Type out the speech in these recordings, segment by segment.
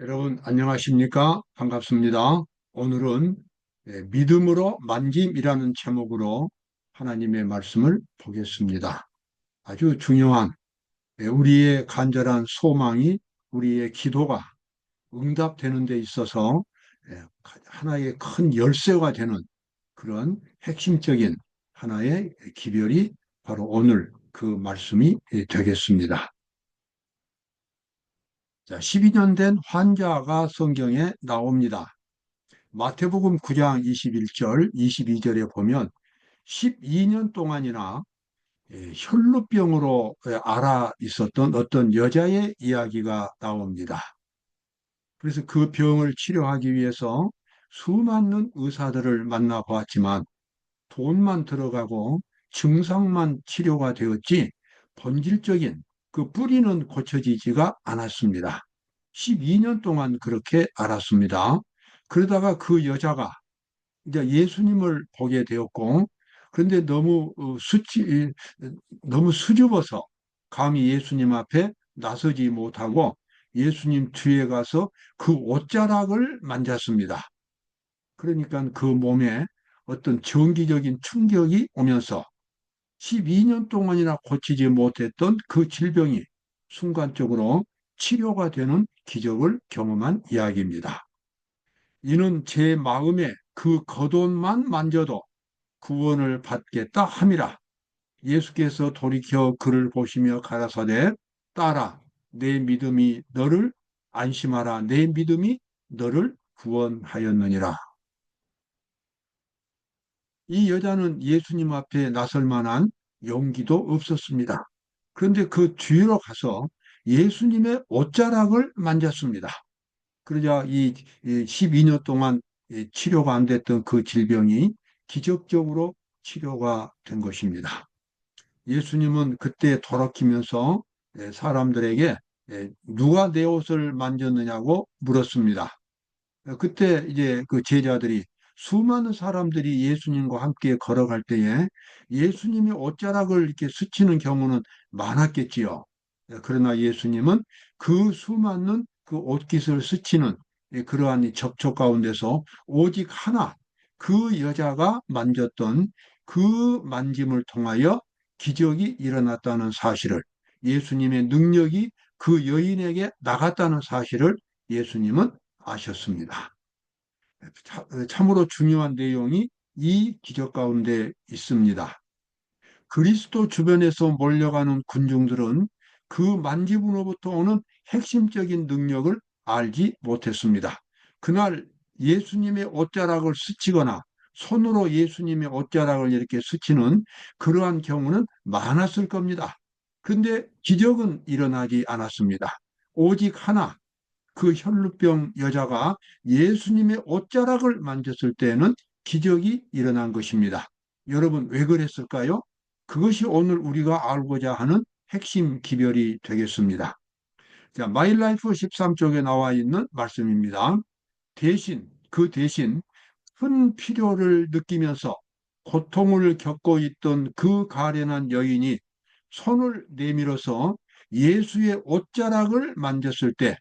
여러분 안녕하십니까? 반갑습니다. 오늘은 믿음으로 만짐이라는 제목으로 하나님의 말씀을 보겠습니다. 아주 중요한 우리의 간절한 소망이 우리의 기도가 응답되는 데 있어서 하나의 큰 열쇠가 되는 그런 핵심적인 하나의 기별이 바로 오늘 그 말씀이 되겠습니다. 자, 12년 된 환자가 성경에 나옵니다. 마태복음 9장 21절, 22절에 보면 12년 동안이나 혈루병으로 앓아 있었던 어떤 여자의 이야기가 나옵니다. 그래서 그 병을 치료하기 위해서 수많은 의사들을 만나보았지만 돈만 들어가고 증상만 치료가 되었지 본질적인 그 뿌리는 고쳐지지가 않았습니다. 12년 동안 그렇게 앓았습니다. 그러다가 그 여자가 이제 예수님을 보게 되었고, 그런데 너무 수줍어서 감히 예수님 앞에 나서지 못하고 예수님 뒤에 가서 그 옷자락을 만졌습니다. 그러니까 그 몸에 어떤 정기적인 충격이 오면서 12년 동안이나 고치지 못했던 그 질병이 순간적으로 치료가 되는 기적을 경험한 이야기입니다. 이는 제 마음에 그 겉옷만 만져도 구원을 받겠다 함이라. 예수께서 돌이켜 그를 보시며 가라사대 딸아 내 믿음이 너를 안심하라 내 믿음이 너를 구원하였느니라. 이 여자는 예수님 앞에 나설 만한 용기도 없었습니다. 그런데 그 뒤로 가서 예수님의 옷자락을 만졌습니다. 그러자 이 12년 동안 치료가 안 됐던 그 질병이 기적적으로 치료가 된 것입니다. 예수님은 그때 돌아키면서 사람들에게 누가 내 옷을 만졌느냐고 물었습니다. 그때 이제 그 제자들이 수많은 사람들이 예수님과 함께 걸어갈 때에 예수님이 옷자락을 이렇게 스치는 경우는 많았겠지요. 그러나 예수님은 그 수많은 그 옷깃을 스치는 그러한 접촉 가운데서 오직 하나 그 여자가 만졌던 그 만짐을 통하여 기적이 일어났다는 사실을 예수님의 능력이 그 여인에게 나갔다는 사실을 예수님은 아셨습니다. 참으로 중요한 내용이 이 기적 가운데 있습니다. 그리스도 주변에서 몰려가는 군중들은 그 만지분으로부터 오는 핵심적인 능력을 알지 못했습니다. 그날 예수님의 옷자락을 스치거나 손으로 예수님의 옷자락을 이렇게 스치는 그러한 경우는 많았을 겁니다. 그런데 기적은 일어나지 않았습니다. 오직 하나, 그 혈루병 여자가 예수님의 옷자락을 만졌을 때에는 기적이 일어난 것입니다. 여러분, 왜 그랬을까요? 그것이 오늘 우리가 알고자 하는 핵심 기별이 되겠습니다. 자, 마일라이프 13쪽에 나와 있는 말씀입니다. 그 대신 큰 필요를 느끼면서 고통을 겪고 있던 그 가련한 여인이 손을 내밀어서 예수의 옷자락을 만졌을 때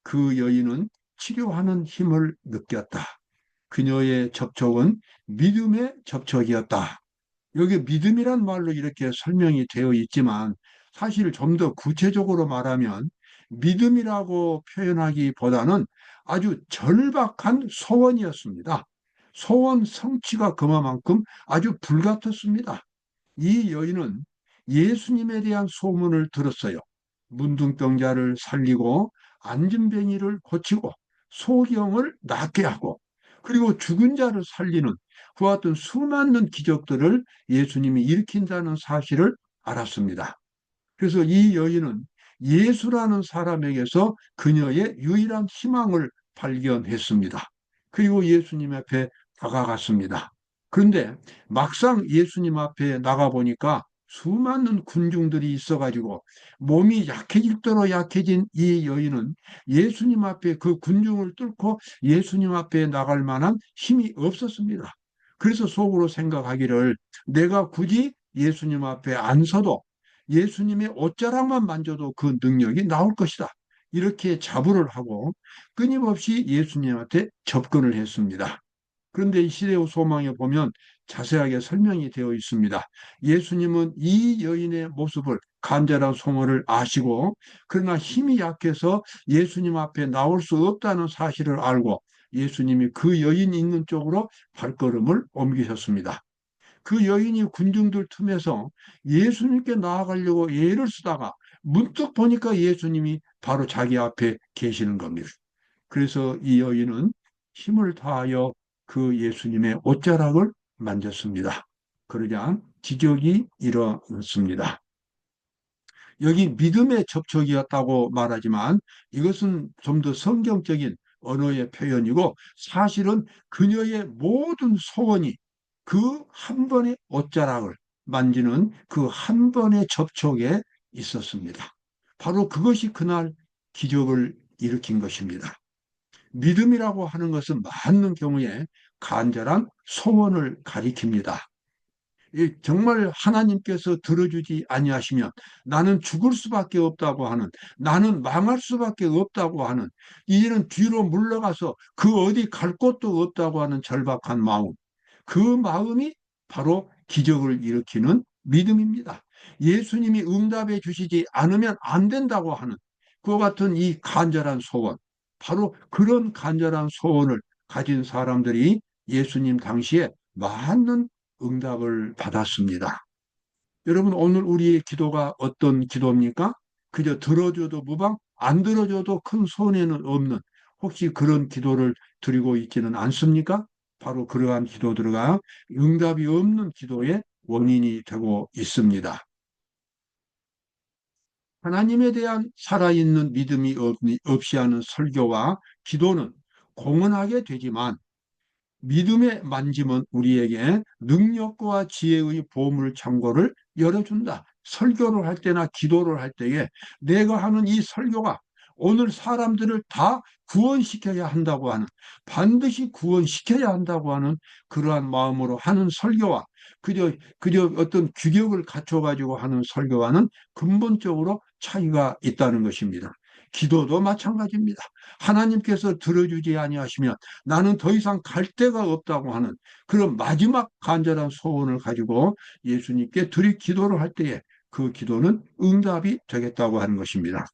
그 여인은 치료하는 힘을 느꼈다. 그녀의 접촉은 믿음의 접촉이었다. 여기 믿음이란 말로 이렇게 설명이 되어 있지만 사실 좀 더 구체적으로 말하면 믿음이라고 표현하기보다는 아주 절박한 소원이었습니다. 소원 성취가 그만큼 아주 불같았습니다. 이 여인은 예수님에 대한 소문을 들었어요. 문둥병자를 살리고 안진뱅이를 고치고 소경을 낫게 하고 그리고 죽은 자를 살리는 그와 같은 수많은 기적들을 예수님이 일으킨다는 사실을 알았습니다. 그래서 이 여인은 예수라는 사람에게서 그녀의 유일한 희망을 발견했습니다. 그리고 예수님 앞에 다가갔습니다. 그런데 막상 예수님 앞에 나가보니까 수많은 군중들이 있어가지고 몸이 약해질 대로 약해진 이 여인은 예수님 앞에 그 군중을 뚫고 예수님 앞에 나갈 만한 힘이 없었습니다. 그래서 속으로 생각하기를 내가 굳이 예수님 앞에 안 서도 예수님의 옷자락만 만져도 그 능력이 나올 것이다. 이렇게 자부를 하고 끊임없이 예수님한테 접근을 했습니다. 그런데 이 시대의 소망에 보면 자세하게 설명이 되어 있습니다. 예수님은 이 여인의 모습을, 간절한 소원을 아시고, 그러나 힘이 약해서 예수님 앞에 나올 수 없다는 사실을 알고 예수님이 그 여인이 있는 쪽으로 발걸음을 옮기셨습니다. 그 여인이 군중들 틈에서 예수님께 나아가려고 예를 쓰다가 문득 보니까 예수님이 바로 자기 앞에 계시는 겁니다. 그래서 이 여인은 힘을 다하여 그 예수님의 옷자락을 만졌습니다. 그러자 기적이 일어났습니다. 여기 믿음의 접촉이었다고 말하지만 이것은 좀 더 성경적인 언어의 표현이고, 사실은 그녀의 모든 소원이 그 한 번의 옷자락을 만지는 그 한 번의 접촉에 있었습니다. 바로 그것이 그날 기적을 일으킨 것입니다. 믿음이라고 하는 것은 많은 경우에 간절한 소원을 가리킵니다. 정말 하나님께서 들어주지 아니하시면 나는 죽을 수밖에 없다고 하는, 나는 망할 수밖에 없다고 하는, 이제는 뒤로 물러가서 그 어디 갈 곳도 없다고 하는 절박한 마음, 그 마음이 바로 기적을 일으키는 믿음입니다. 예수님이 응답해 주시지 않으면 안 된다고 하는 그와 같은 이 간절한 소원, 바로 그런 간절한 소원을 가진 사람들이 예수님 당시에 많은 응답을 받았습니다. 여러분, 오늘 우리의 기도가 어떤 기도입니까? 그저 들어줘도 무방, 안 들어줘도 큰 손해는 없는, 혹시 그런 기도를 드리고 있지는 않습니까? 바로 그러한 기도들과 응답이 없는 기도의 원인이 되고 있습니다. 하나님에 대한 살아있는 믿음이 없이 하는 설교와 기도는 공헌하게 되지만, 믿음의 만짐은 우리에게 능력과 지혜의 보물 창고를 열어준다. 설교를 할 때나 기도를 할 때에 내가 하는 이 설교가 오늘 사람들을 다 구원시켜야 한다고 하는, 반드시 구원시켜야 한다고 하는 그러한 마음으로 하는 설교와, 그저 어떤 규격을 갖춰가지고 하는 설교와는 근본적으로 차이가 있다는 것입니다. 기도도 마찬가지입니다. 하나님께서 들어주지 아니하시면 나는 더 이상 갈 데가 없다고 하는 그런 마지막 간절한 소원을 가지고 예수님께 드리 기도를 할 때에 그 기도는 응답이 되겠다고 하는 것입니다.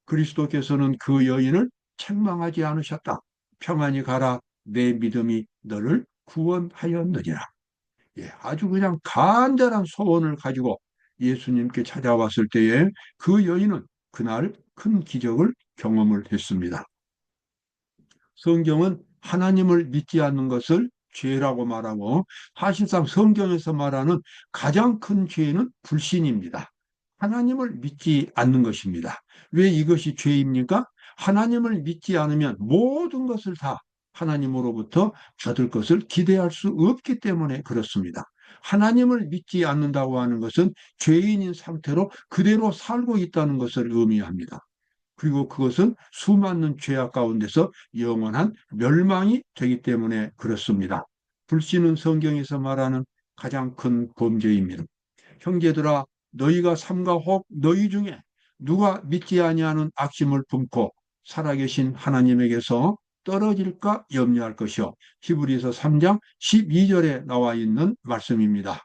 그리스도께서는 그 여인을 책망하지 않으셨다. 평안히 가라, 내 믿음이 너를 구원하였느니라. 예, 아주 그냥 간절한 소원을 가지고 예수님께 찾아왔을 때에 그 여인은 그날 큰 기적을 경험을 했습니다. 성경은 하나님을 믿지 않는 것을 죄라고 말하고, 사실상 성경에서 말하는 가장 큰 죄는 불신입니다. 하나님을 믿지 않는 것입니다. 왜 이것이 죄입니까? 하나님을 믿지 않으면 모든 것을 다 하나님으로부터 받을 것을 기대할 수 없기 때문에 그렇습니다. 하나님을 믿지 않는다고 하는 것은 죄인인 상태로 그대로 살고 있다는 것을 의미합니다. 그리고 그것은 수많은 죄악 가운데서 영원한 멸망이 되기 때문에 그렇습니다. 불신은 성경에서 말하는 가장 큰 범죄입니다. 형제들아, 너희가 삼가 혹 너희 중에 누가 믿지 아니하는 악심을 품고 살아계신 하나님에게서 떨어질까 염려할 것이요. 히브리서 3장 12절에 나와 있는 말씀입니다.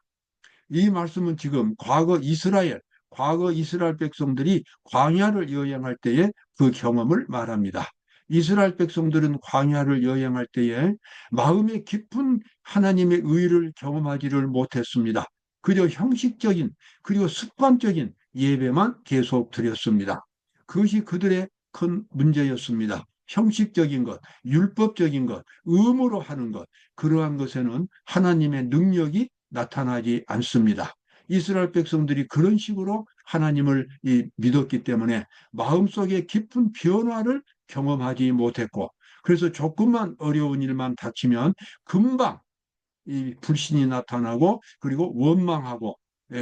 이 말씀은 지금 과거 이스라엘 백성들이 광야를 여행할 때에 그 경험을 말합니다. 이스라엘 백성들은 광야를 여행할 때에 마음의 깊은 하나님의 의를 경험하지를 못했습니다. 그저 형식적인 그리고 습관적인 예배만 계속 드렸습니다. 그것이 그들의 큰 문제였습니다. 형식적인 것, 율법적인 것, 의무로 하는 것, 그러한 것에는 하나님의 능력이 나타나지 않습니다. 이스라엘 백성들이 그런 식으로 하나님을 믿었기 때문에 마음속에 깊은 변화를 경험하지 못했고, 그래서 조금만 어려운 일만 닥치면 금방 이 불신이 나타나고, 그리고 원망하고,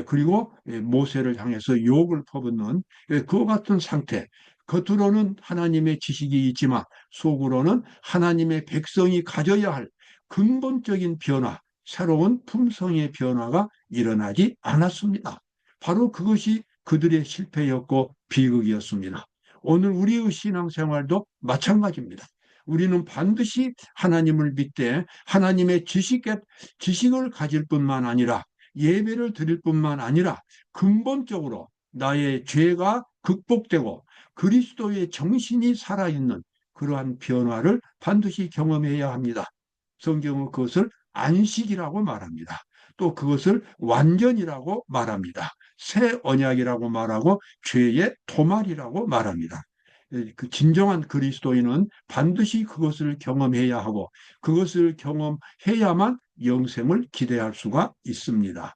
그리고 모세를 향해서 욕을 퍼붓는 그와 같은 상태. 겉으로는 하나님의 지식이 있지만 속으로는 하나님의 백성이 가져야 할 근본적인 변화, 새로운 품성의 변화가 일어나지 않았습니다. 바로 그것이 그들의 실패였고 비극이었습니다. 오늘 우리의 신앙생활도 마찬가지입니다. 우리는 반드시 하나님을 믿되 하나님의 지식을 가질 뿐만 아니라 예배를 드릴 뿐만 아니라 근본적으로 나의 죄가 극복되고 그리스도의 정신이 살아있는 그러한 변화를 반드시 경험해야 합니다. 성경은 그것을 안식이라고 말합니다. 또 그것을 완전이라고 말합니다. 새 언약이라고 말하고 죄의 도말이라고 말합니다. 그 진정한 그리스도인은 반드시 그것을 경험해야 하고 그것을 경험해야만 영생을 기대할 수가 있습니다.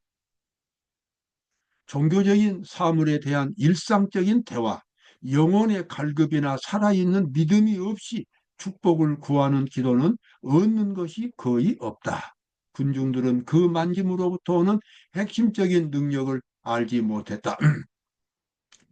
종교적인 사물에 대한 일상적인 대화, 영혼의 갈급이나 살아있는 믿음이 없이 축복을 구하는 기도는 얻는 것이 거의 없다. 군중들은 그 만짐으로부터 오는 핵심적인 능력을 알지 못했다.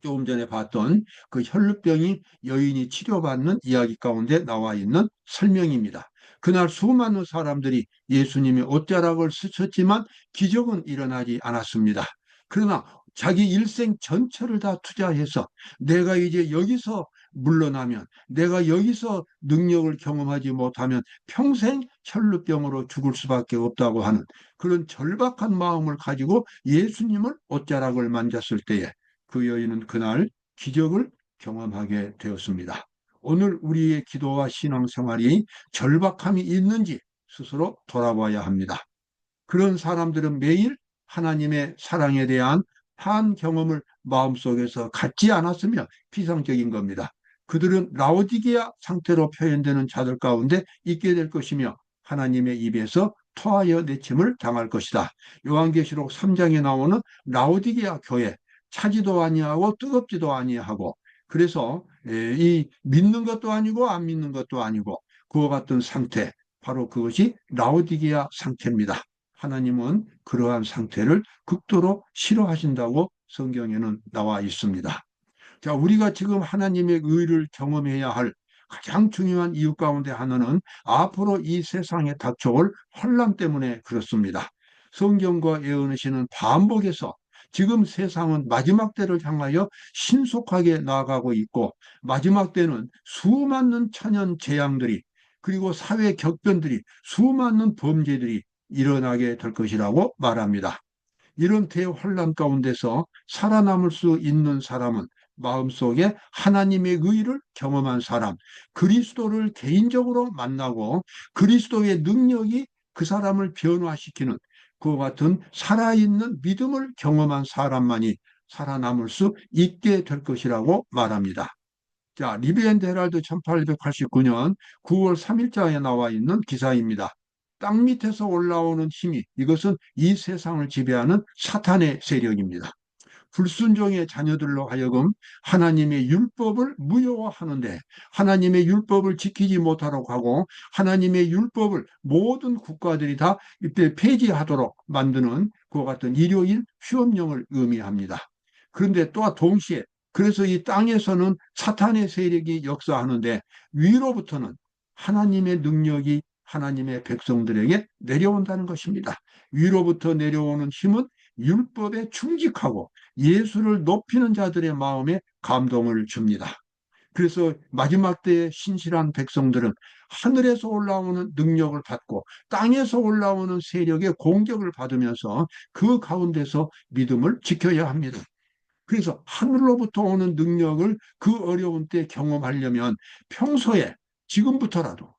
조금 전에 봤던 그 혈루병이 여인이 치료받는 이야기 가운데 나와 있는 설명입니다. 그날 수많은 사람들이 예수님의 옷자락을 스쳤지만 기적은 일어나지 않았습니다. 그러나 자기 일생 전체를 다 투자해서 내가 이제 여기서 물러나면, 내가 여기서 능력을 경험하지 못하면 평생 혈루병으로 죽을 수밖에 없다고 하는 그런 절박한 마음을 가지고 예수님을 옷자락을 만졌을 때에 그 여인은 그날 기적을 경험하게 되었습니다. 오늘 우리의 기도와 신앙생활이 절박함이 있는지 스스로 돌아봐야 합니다. 그런 사람들은 매일 하나님의 사랑에 대한 한 경험을 마음속에서 갖지 않았으며 피상적인 겁니다. 그들은 라오디게아 상태로 표현되는 자들 가운데 있게 될 것이며 하나님의 입에서 토하여 내침을 당할 것이다. 요한계시록 3장에 나오는 라오디게아 교회, 차지도 아니하고 뜨겁지도 아니하고, 그래서 이 믿는 것도 아니고 안 믿는 것도 아니고 그와 같은 상태, 바로 그것이 라오디게아 상태입니다. 하나님은 그러한 상태를 극도로 싫어하신다고 성경에는 나와 있습니다. 자, 우리가 지금 하나님의 의를 경험해야 할 가장 중요한 이유 가운데 하나는 앞으로 이 세상에 닥쳐올 혼란 때문에 그렇습니다. 성경과 예언하시는 반복해서 지금 세상은 마지막 때를 향하여 신속하게 나아가고 있고 마지막 때는 수많은 천연 재앙들이 그리고 사회 격변들이 수많은 범죄들이 일어나게 될 것이라고 말합니다. 이런 대혼란 가운데서 살아남을 수 있는 사람은 마음속에 하나님의 의를 경험한 사람, 그리스도를 개인적으로 만나고 그리스도의 능력이 그 사람을 변화시키는 그와 같은 살아있는 믿음을 경험한 사람만이 살아남을 수 있게 될 것이라고 말합니다. 자, 리비엔드 헤랄드 1889년 9월 3일자에 나와 있는 기사입니다. 땅 밑에서 올라오는 힘이 이것은 이 세상을 지배하는 사탄의 세력입니다. 불순종의 자녀들로 하여금 하나님의 율법을 무효화하는데 하나님의 율법을 지키지 못하도록 하고 하나님의 율법을 모든 국가들이 다 이때 폐지하도록 만드는 그와 같은 일요일 휴업령을 의미합니다. 그런데 또 동시에 그래서 이 땅에서는 사탄의 세력이 역사하는데 위로부터는 하나님의 능력이 하나님의 백성들에게 내려온다는 것입니다. 위로부터 내려오는 힘은 율법에 충직하고 예수를 높이는 자들의 마음에 감동을 줍니다. 그래서 마지막 때의 신실한 백성들은 하늘에서 올라오는 능력을 받고 땅에서 올라오는 세력의 공격을 받으면서 그 가운데서 믿음을 지켜야 합니다. 그래서 하늘로부터 오는 능력을 그 어려운 때 경험하려면 평소에 지금부터라도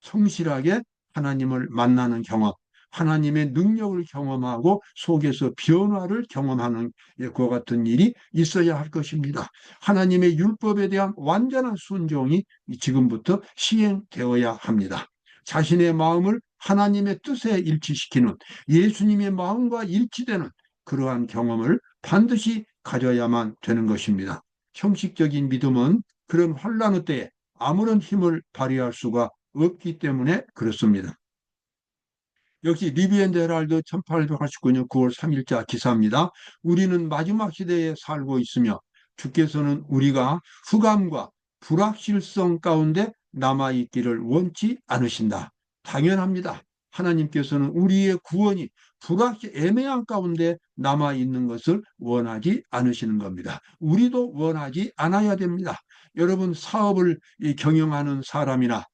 성실하게 하나님을 만나는 경험, 하나님의 능력을 경험하고 속에서 변화를 경험하는 그와 같은 일이 있어야 할 것입니다. 하나님의 율법에 대한 완전한 순종이 지금부터 시행되어야 합니다. 자신의 마음을 하나님의 뜻에 일치시키는 예수님의 마음과 일치되는 그러한 경험을 반드시 가져야만 되는 것입니다. 형식적인 믿음은 그런 혼란의 때에 아무런 힘을 발휘할 수가 없기 때문에 그렇습니다. 역시 리비엔드 헤랄드 1889년 9월 3일자 기사입니다. 우리는 마지막 시대에 살고 있으며 주께서는 우리가 흑암과 불확실성 가운데 남아있기를 원치 않으신다. 당연합니다. 하나님께서는 우리의 구원이 애매한 가운데 남아있는 것을 원하지 않으시는 겁니다. 우리도 원하지 않아야 됩니다. 여러분 사업을 경영하는 사람이나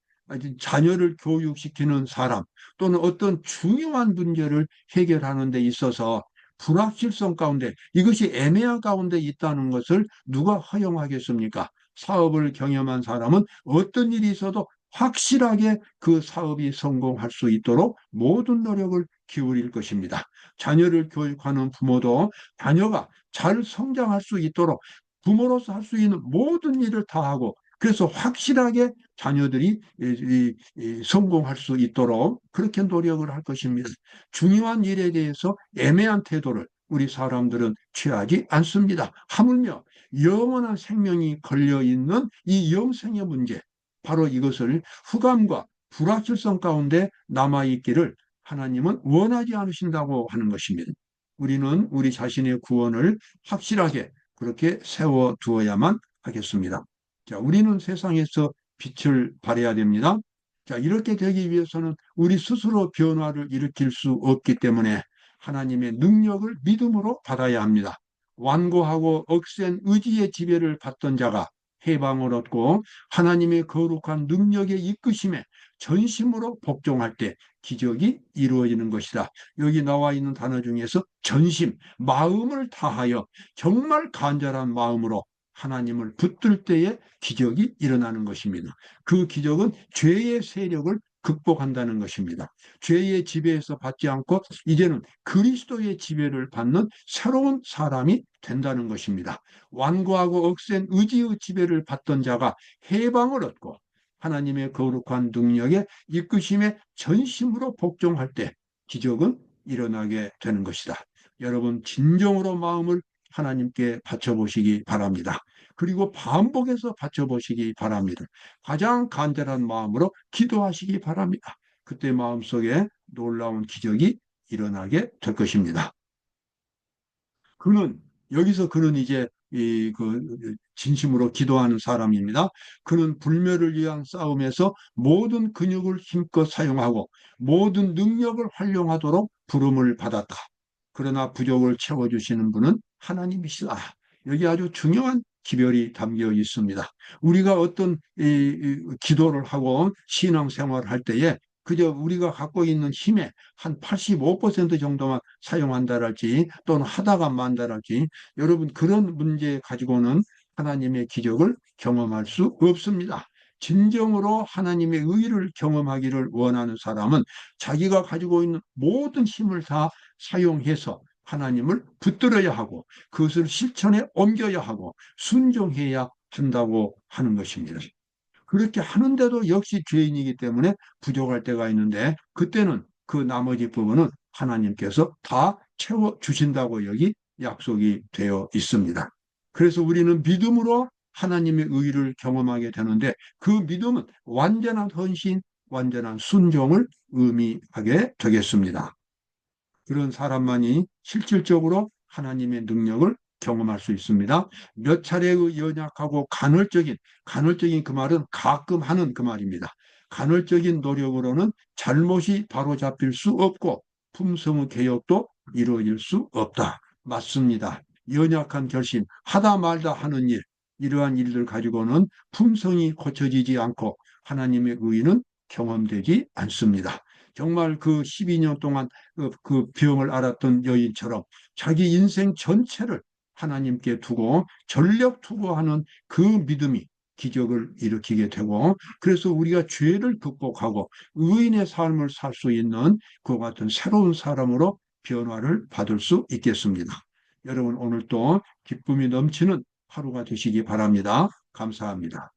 자녀를 교육시키는 사람 또는 어떤 중요한 문제를 해결하는 데 있어서 불확실성 가운데 이것이 애매한 가운데 있다는 것을 누가 허용하겠습니까? 사업을 경영한 사람은 어떤 일이 있어도 확실하게 그 사업이 성공할 수 있도록 모든 노력을 기울일 것입니다. 자녀를 교육하는 부모도 자녀가 잘 성장할 수 있도록 부모로서 할 수 있는 모든 일을 다 하고 그래서 확실하게 자녀들이 성공할 수 있도록 그렇게 노력을 할 것입니다. 중요한 일에 대해서 애매한 태도를 우리 사람들은 취하지 않습니다. 하물며 영원한 생명이 걸려 있는 이 영생의 문제, 바로 이것을 후감과 불확실성 가운데 남아있기를 하나님은 원하지 않으신다고 하는 것입니다. 우리는 우리 자신의 구원을 확실하게 그렇게 세워두어야만 하겠습니다. 자, 우리는 세상에서 빛을 발해야 됩니다. 자, 이렇게 되기 위해서는 우리 스스로 변화를 일으킬 수 없기 때문에 하나님의 능력을 믿음으로 받아야 합니다. 완고하고 억센 의지의 지배를 받던 자가 해방을 얻고 하나님의 거룩한 능력의 이끄심에 전심으로 복종할 때 기적이 이루어지는 것이다. 여기 나와 있는 단어 중에서 전심, 마음을 다하여 정말 간절한 마음으로 하나님을 붙들 때에 기적이 일어나는 것입니다. 그 기적은 죄의 세력을 극복한다는 것입니다. 죄의 지배에서 받지 않고 이제는 그리스도의 지배를 받는 새로운 사람이 된다는 것입니다. 완고하고 억센 의지의 지배를 받던 자가 해방을 얻고 하나님의 거룩한 능력에 이끄심에 전심으로 복종할 때 기적은 일어나게 되는 것이다. 여러분 진정으로 마음을 하나님께 바쳐보시기 바랍니다. 그리고 반복해서 바쳐보시기 바랍니다. 가장 간절한 마음으로 기도하시기 바랍니다. 그때 마음속에 놀라운 기적이 일어나게 될 것입니다. 그는 그는 이제 진심으로 기도하는 사람입니다. 그는 불멸을 위한 싸움에서 모든 근육을 힘껏 사용하고 모든 능력을 활용하도록 부름을 받았다. 그러나 부족을 채워주시는 분은 하나님이시다. 여기 아주 중요한 기별이 담겨 있습니다. 우리가 어떤 기도를 하고 신앙생활을 할 때에 그저 우리가 갖고 있는 힘의 한 85% 정도만 사용한다랄지 또는 하다가 만다랄지 여러분 그런 문제 가지고는 하나님의 기적을 경험할 수 없습니다. 진정으로 하나님의 의를 경험하기를 원하는 사람은 자기가 가지고 있는 모든 힘을 다 사용해서 하나님을 붙들어야 하고 그것을 실천에 옮겨야 하고 순종해야 한다고 하는 것입니다. 그렇게 하는데도 역시 죄인이기 때문에 부족할 때가 있는데 그때는 그 나머지 부분은 하나님께서 다 채워주신다고 여기 약속이 되어 있습니다. 그래서 우리는 믿음으로 하나님의 의를 경험하게 되는데 그 믿음은 완전한 헌신, 완전한 순종을 의미하게 되겠습니다. 그런 사람만이 실질적으로 하나님의 능력을 경험할 수 있습니다. 몇 차례의 연약하고 간헐적인 그 말은 가끔 하는 그 말입니다. 간헐적인 노력으로는 잘못이 바로잡힐 수 없고 품성의 개혁도 이루어질 수 없다. 맞습니다. 연약한 결심, 하다 말다 하는 일, 이러한 일들 가지고는 품성이 고쳐지지 않고 하나님의 의는 경험되지 않습니다. 정말 그 12년 동안 그 병을 앓았던 여인처럼 자기 인생 전체를 하나님께 두고 전력 투구하는 그 믿음이 기적을 일으키게 되고 그래서 우리가 죄를 극복하고 의인의 삶을 살 수 있는 그와 같은 새로운 사람으로 변화를 받을 수 있겠습니다. 여러분 오늘 또 기쁨이 넘치는 하루가 되시기 바랍니다. 감사합니다.